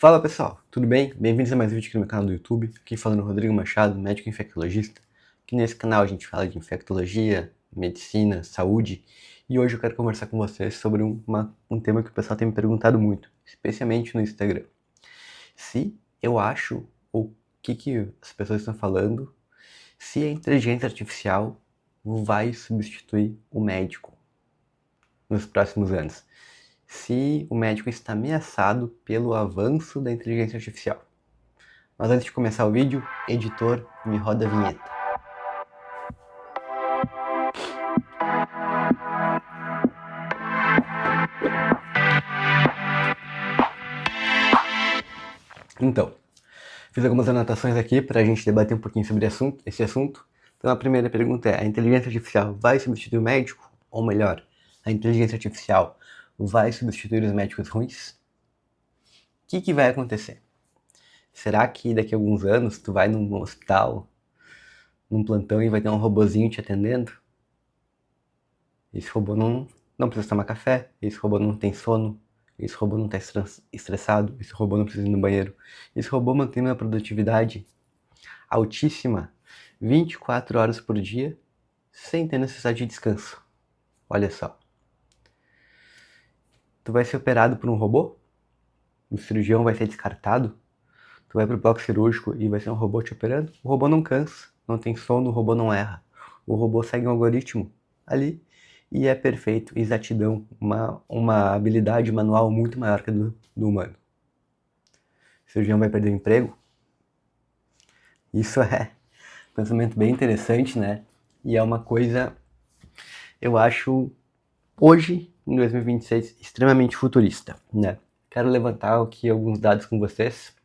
Fala pessoal, tudo bem? Bem-vindos a mais um vídeo aqui no meu canal do YouTube. Aqui falando o Rodrigo Machado, médico infectologista. Aqui nesse canal a gente fala de infectologia, medicina, saúde. E hoje eu quero conversar com vocês sobre um tema que o pessoal tem me perguntado muito, especialmente no Instagram. Se eu acho, ou o que as pessoas estão falando, se a inteligência artificial vai substituir o médico nos próximos anos. Se o médico está ameaçado pelo avanço da inteligência artificial. Mas antes de começar o vídeo, editor, me roda a vinheta. Então, fiz algumas anotações aqui para a gente debater um pouquinho sobre esse assunto. Então a primeira pergunta é, a inteligência artificial vai substituir o médico? Ou melhor, a inteligência artificial vai substituir os médicos ruins? O que vai acontecer? Será que daqui a alguns anos tu vai num hospital, num plantão e vai ter um robozinho te atendendo? Esse robô não precisa tomar café, esse robô não tem sono, esse robô não está estressado, esse robô não precisa ir no banheiro. Esse robô mantém uma produtividade altíssima 24 horas por dia, sem ter necessidade de descanso. Olha só. Tu vai ser operado por um robô? O cirurgião vai ser descartado? Tu vai pro bloco cirúrgico e vai ser um robô te operando? O robô não cansa, não tem sono, o robô não erra. O robô segue um algoritmo ali e é perfeito, exatidão, uma habilidade manual muito maior que a do humano. O cirurgião vai perder o emprego? Isso é um pensamento bem interessante, né? E é uma coisa, eu acho, hoje, em 2026, extremamente futurista, né? Quero levantar aqui alguns dados com vocês,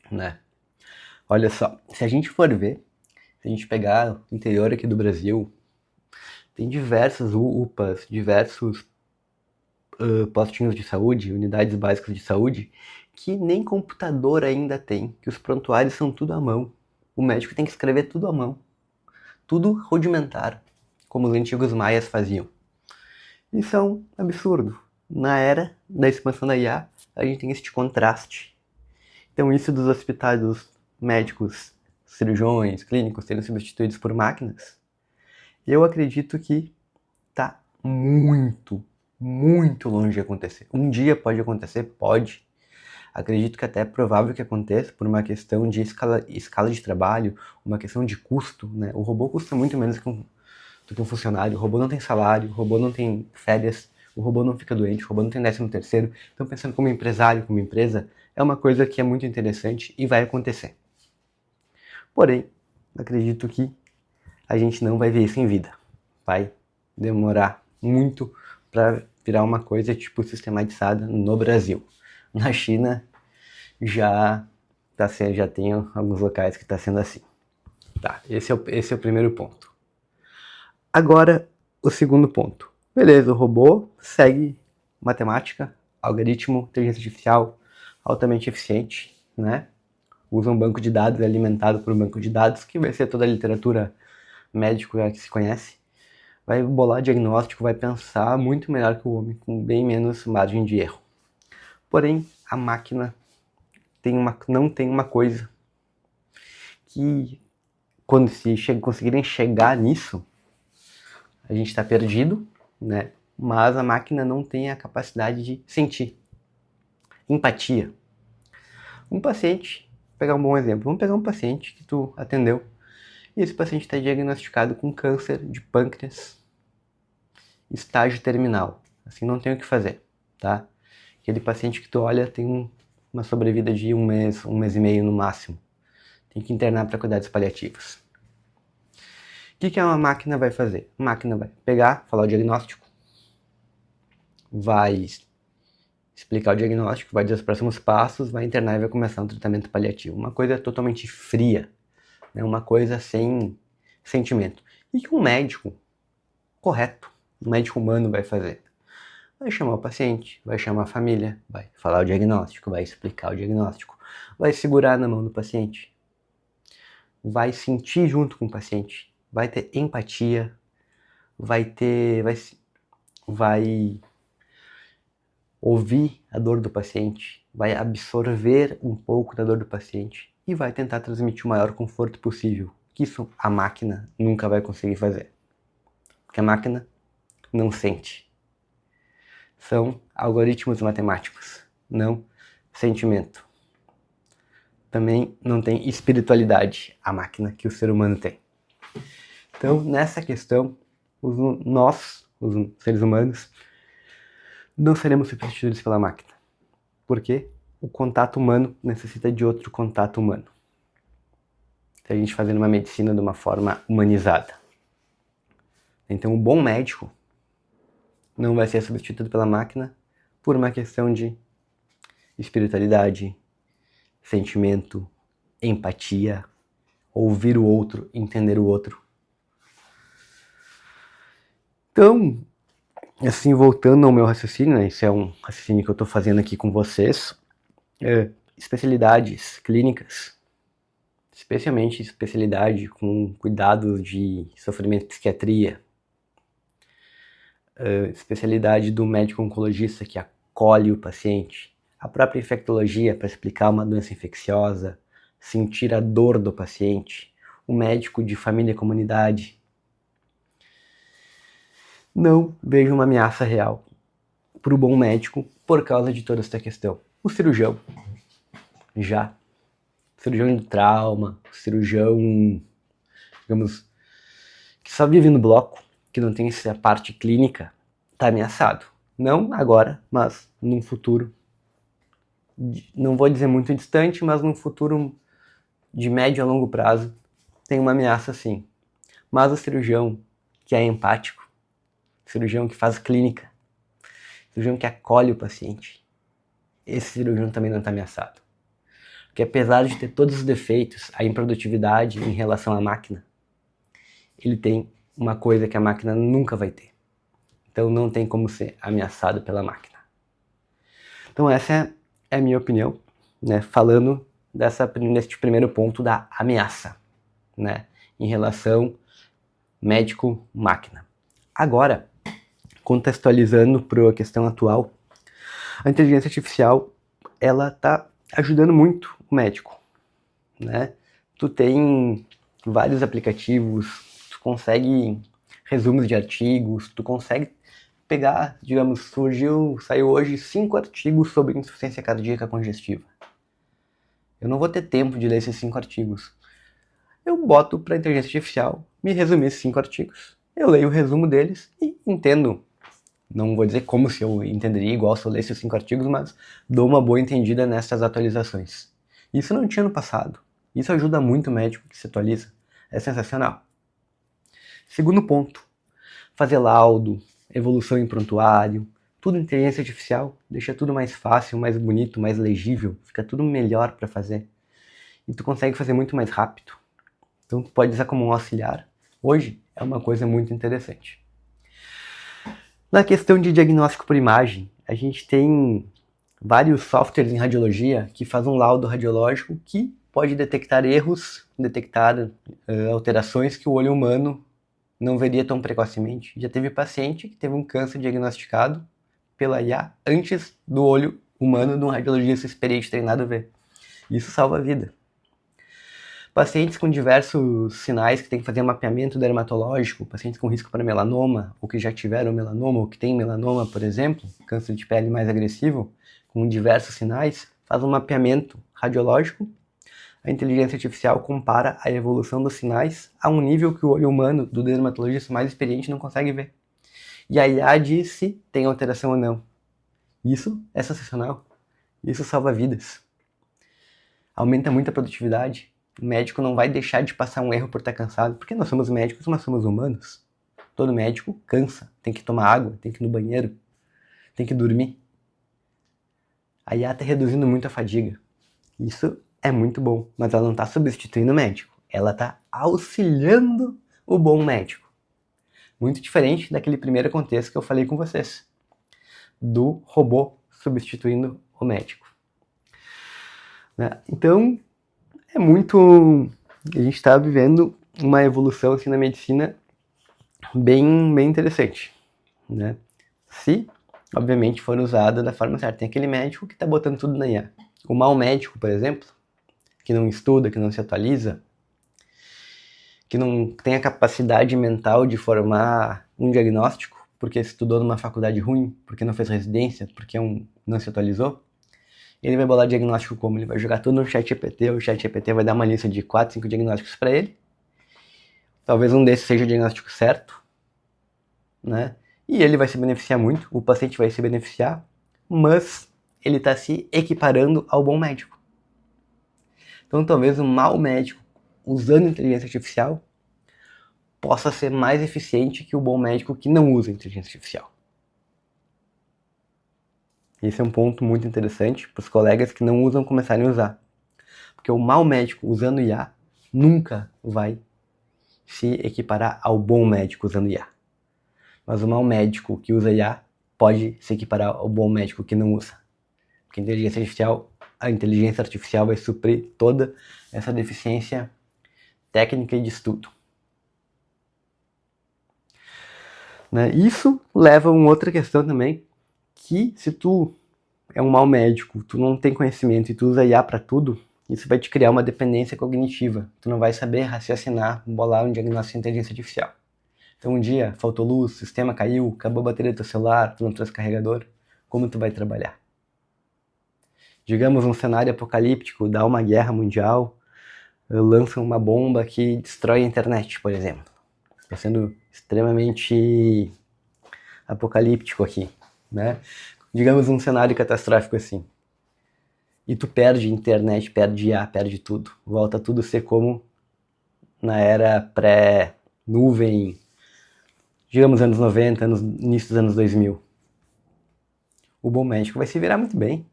né? Olha só, se a gente for ver, se a gente pegar o interior aqui do Brasil, tem diversas UPAs, diversos postinhos de saúde, unidades básicas de saúde, que nem computador ainda tem, que os prontuários são tudo à mão. O médico tem que escrever tudo à mão. Tudo rudimentar, como os antigos maias faziam. Isso é um absurdo. Na era da expansão da IA, a gente tem este contraste. Então isso dos hospitais, dos médicos, cirurgiões, clínicos serem substituídos por máquinas, eu acredito que está muito longe de acontecer. Um dia pode acontecer? Pode. Acredito que até é provável que aconteça por uma questão de escala de trabalho, uma questão de custo, né? O robô custa muito menos do que um funcionário, o robô não tem salário, o robô não tem férias, o robô não fica doente, o robô não tem 13º. Então, pensando como empresário, como empresa, é uma coisa que é muito interessante e vai acontecer. Porém, acredito que a gente não vai ver isso em vida. Vai demorar muito para virar uma coisa tipo sistematizada no Brasil. Na China já tem alguns locais que está sendo assim. Tá, esse é o primeiro ponto. Agora, o segundo ponto. Beleza, o robô segue matemática, algoritmo, inteligência artificial altamente eficiente, né? Usa um banco de dados alimentado por um banco de dados, que vai ser toda a literatura médica que se conhece. Vai bolar diagnóstico, vai pensar muito melhor que o homem, com bem menos margem de erro. Porém, a máquina não tem uma coisa que, quando conseguirem chegar nisso, a gente está perdido, né? Mas a máquina não tem a capacidade de sentir. Empatia. Um paciente, vou pegar um bom exemplo, vamos pegar um paciente que tu atendeu, e esse paciente está diagnosticado com câncer de pâncreas, estágio terminal. Assim não tem o que fazer, tá? Aquele paciente que tu olha tem uma sobrevida de um mês e meio no máximo. Tem que internar para cuidados paliativos. O que uma máquina vai fazer? A máquina vai pegar, falar o diagnóstico, vai explicar o diagnóstico, vai dizer os próximos passos, vai internar e vai começar um tratamento paliativo. Uma coisa totalmente fria, né? Uma coisa sem sentimento. E que um médico correto, um médico humano vai fazer? Vai chamar o paciente, vai chamar a família, vai falar o diagnóstico, vai explicar o diagnóstico, vai segurar na mão do paciente, vai sentir junto com o paciente, vai ter empatia, vai ouvir a dor do paciente, vai absorver um pouco da dor do paciente e vai tentar transmitir o maior conforto possível. Que isso a máquina nunca vai conseguir fazer. Porque a máquina não sente. São algoritmos matemáticos, não sentimento. Também não tem espiritualidade, a máquina que o ser humano tem. Então, nessa questão, nós, os seres humanos, não seremos substituídos pela máquina. Porque o contato humano necessita de outro contato humano. Se a gente fazer uma medicina de uma forma humanizada. Então, o bom médico não vai ser substituído pela máquina por uma questão de espiritualidade, sentimento, empatia, ouvir o outro, entender o outro. Então, assim, voltando ao meu raciocínio, né, esse é um raciocínio que eu estou fazendo aqui com vocês, especialidades clínicas, especialmente especialidade com cuidados de sofrimento de psiquiatria, especialidade do médico oncologista que acolhe o paciente, a própria infectologia para explicar uma doença infecciosa, sentir a dor do paciente, o médico de família e comunidade. Não vejo uma ameaça real para o bom médico por causa de toda essa questão. O cirurgião, já. Cirurgião de trauma, cirurgião, digamos, que só vive no bloco, que não tem essa parte clínica, está ameaçado. Não agora, mas num futuro, não vou dizer muito distante, mas num futuro de médio a longo prazo, tem uma ameaça sim. Mas o cirurgião que é empático, cirurgião que faz clínica, cirurgião que acolhe o paciente, esse cirurgião também não está ameaçado. Porque apesar de ter todos os defeitos, a improdutividade em relação à máquina, ele tem uma coisa que a máquina nunca vai ter. Então não tem como ser ameaçado pela máquina. Então essa é a minha opinião, né, falando deste primeiro ponto da ameaça, né, em relação médico-máquina. Agora, contextualizando para a questão atual, a inteligência artificial, ela está ajudando muito o médico, né? Tu tem vários aplicativos, tu consegue resumos de artigos, tu consegue pegar, digamos, saiu hoje 5 artigos sobre insuficiência cardíaca congestiva. Eu não vou ter tempo de ler esses 5 artigos. Eu boto para a inteligência artificial me resumir esses 5 artigos. Eu leio o resumo deles e entendo. Não vou dizer como se eu entenderia igual se eu lesse os 5 artigos, mas dou uma boa entendida nessas atualizações. Isso não tinha no passado. Isso ajuda muito o médico que se atualiza. É sensacional. Segundo ponto, fazer laudo, evolução em prontuário, tudo inteligência artificial, deixa tudo mais fácil, mais bonito, mais legível, fica tudo melhor para fazer. E tu consegue fazer muito mais rápido. Então tu pode usar como um auxiliar. Hoje é uma coisa muito interessante. Na questão de diagnóstico por imagem, a gente tem vários softwares em radiologia que fazem um laudo radiológico que pode detectar erros, detectar alterações que o olho humano não veria tão precocemente. Já teve paciente que teve um câncer diagnosticado pela IA antes do olho humano de um radiologista experiente treinado ver. Isso salva a vida. Pacientes com diversos sinais que tem que fazer mapeamento dermatológico, pacientes com risco para melanoma, ou que já tiveram melanoma, ou que tem melanoma, por exemplo, câncer de pele mais agressivo, com diversos sinais, faz um mapeamento radiológico. A inteligência artificial compara a evolução dos sinais a um nível que o olho humano do dermatologista mais experiente não consegue ver. E a IA diz se tem alteração ou não. Isso é sensacional. Isso salva vidas. Aumenta muito a produtividade. O médico não vai deixar de passar um erro por estar cansado, porque nós somos médicos, mas somos humanos. Todo médico cansa, tem que tomar água, tem que ir no banheiro, tem que dormir. A IA está reduzindo muito a fadiga. Isso é muito bom, mas ela não está substituindo o médico. Ela está auxiliando o bom médico. Muito diferente daquele primeiro contexto que eu falei com vocês, do robô substituindo o médico. Então, é muito... A gente está vivendo uma evolução assim, na medicina bem interessante, né? Se obviamente, foram usadas da forma certa. Tem aquele médico que está botando tudo na IA. O mau médico, por exemplo, que não estuda, que não se atualiza, que não tem a capacidade mental de formar um diagnóstico, porque estudou numa faculdade ruim, porque não fez residência, porque não se atualizou, ele vai bolar diagnóstico como? Ele vai jogar tudo no ChatGPT, o ChatGPT vai dar uma lista de 4, 5 diagnósticos para ele, talvez um desses seja o diagnóstico certo, né? E ele vai se beneficiar muito, o paciente vai se beneficiar, mas ele está se equiparando ao bom médico. Então talvez um mau médico, usando inteligência artificial, possa ser mais eficiente que o bom médico que não usa inteligência artificial. Esse é um ponto muito interessante para os colegas que não usam começarem a usar. Porque o mau médico usando IA nunca vai se equiparar ao bom médico usando IA. Mas o mau médico que usa IA pode se equiparar ao bom médico que não usa. Porque a inteligência artificial vai suprir toda essa deficiência técnica e de estudo. Né? Isso leva a uma outra questão também, que se tu é um mau médico, tu não tem conhecimento e tu usa IA para tudo, isso vai te criar uma dependência cognitiva. Tu não vai saber raciocinar, bolar um diagnóstico de inteligência artificial. Então um dia faltou luz, o sistema caiu, acabou a bateria do teu celular, tu não trouxe carregador, como tu vai trabalhar? Digamos um cenário apocalíptico, dá uma guerra mundial, lançam uma bomba que destrói a internet, por exemplo. Estou sendo extremamente apocalíptico aqui, né? Digamos um cenário catastrófico assim. E tu perde internet, perde IA, perde tudo. Volta tudo a ser como na era pré-nuvem, digamos anos 90, início dos anos 2000. O bom médico vai se virar muito bem.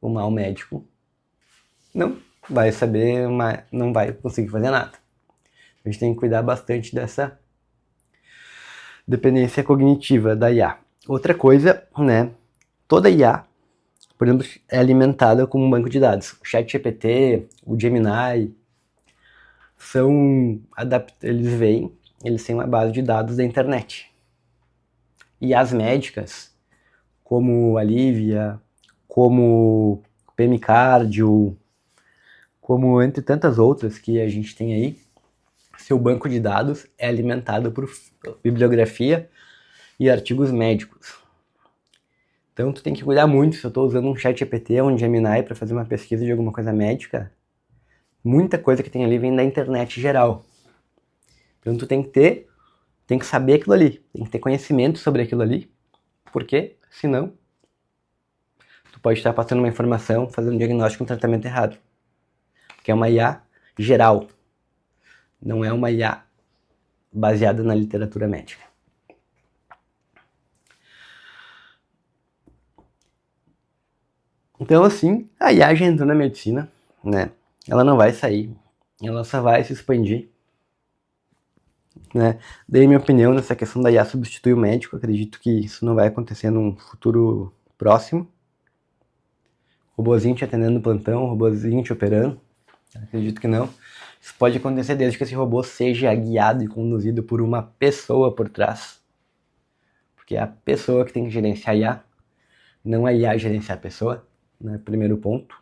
O mau médico não vai saber, não vai conseguir fazer nada. A gente tem que cuidar bastante dessa dependência cognitiva da IA. Outra coisa, né? Toda IA, por exemplo, é alimentada com um banco de dados. O ChatGPT, o Gemini, eles têm uma base de dados da internet. E as médicas, como a Lívia, como o PMCardio, como entre tantas outras que a gente tem aí, seu banco de dados é alimentado por bibliografia e artigos médicos. Então tu tem que cuidar muito. Se eu estou usando um ChatGPT ou um Gemini para fazer uma pesquisa de alguma coisa médica, muita coisa que tem ali vem da internet geral. Então tu tem que saber aquilo ali, tem que ter conhecimento sobre aquilo ali, porque senão tu pode estar passando uma informação, fazendo um diagnóstico, um tratamento errado. Porque é uma IA geral, não é uma IA baseada na literatura médica. Então assim, a IA já entrou na medicina, né? Ela não vai sair, ela só vai se expandir, né? Dei minha opinião nessa questão da IA substituir o médico. Acredito que isso não vai acontecer num futuro próximo. Robozinho te atendendo no plantão, robozinho te operando. Acredito que não. Isso pode acontecer desde que esse robô seja guiado e conduzido por uma pessoa por trás. Porque é a pessoa que tem que gerenciar a IA, não a IA gerenciar a pessoa, né? Primeiro ponto.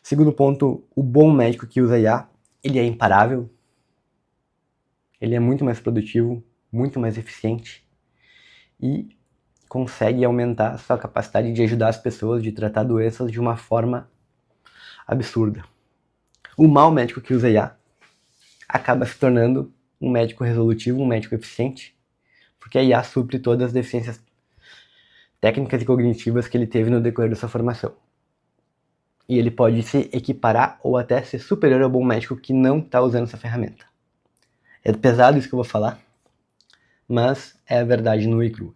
Segundo ponto, o bom médico que usa IA, ele é imparável. Ele é muito mais produtivo, muito mais eficiente e consegue aumentar a sua capacidade de ajudar as pessoas, de tratar doenças de uma forma absurda. O mau médico que usa IA acaba se tornando um médico resolutivo, um médico eficiente, porque a IA supre todas as deficiências técnicas e cognitivas que ele teve no decorrer da sua formação. E ele pode se equiparar ou até ser superior ao bom médico que não está usando essa ferramenta. É pesado isso que eu vou falar, mas é a verdade nua e crua.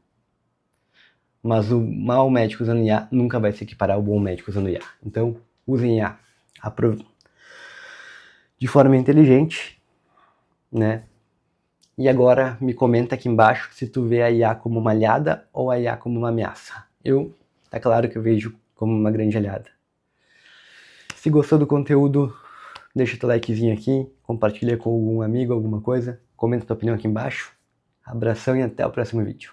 Mas o mau médico usando IA nunca vai se equiparar ao bom médico usando IA. Então, usem IA de forma inteligente, né? E agora me comenta aqui embaixo se tu vê a IA como uma aliada ou a IA como uma ameaça. Tá claro que eu vejo como uma grande aliada. Se gostou do conteúdo, deixa teu likezinho aqui, compartilha com algum amigo, alguma coisa, comenta tua opinião aqui embaixo. Abração e até o próximo vídeo.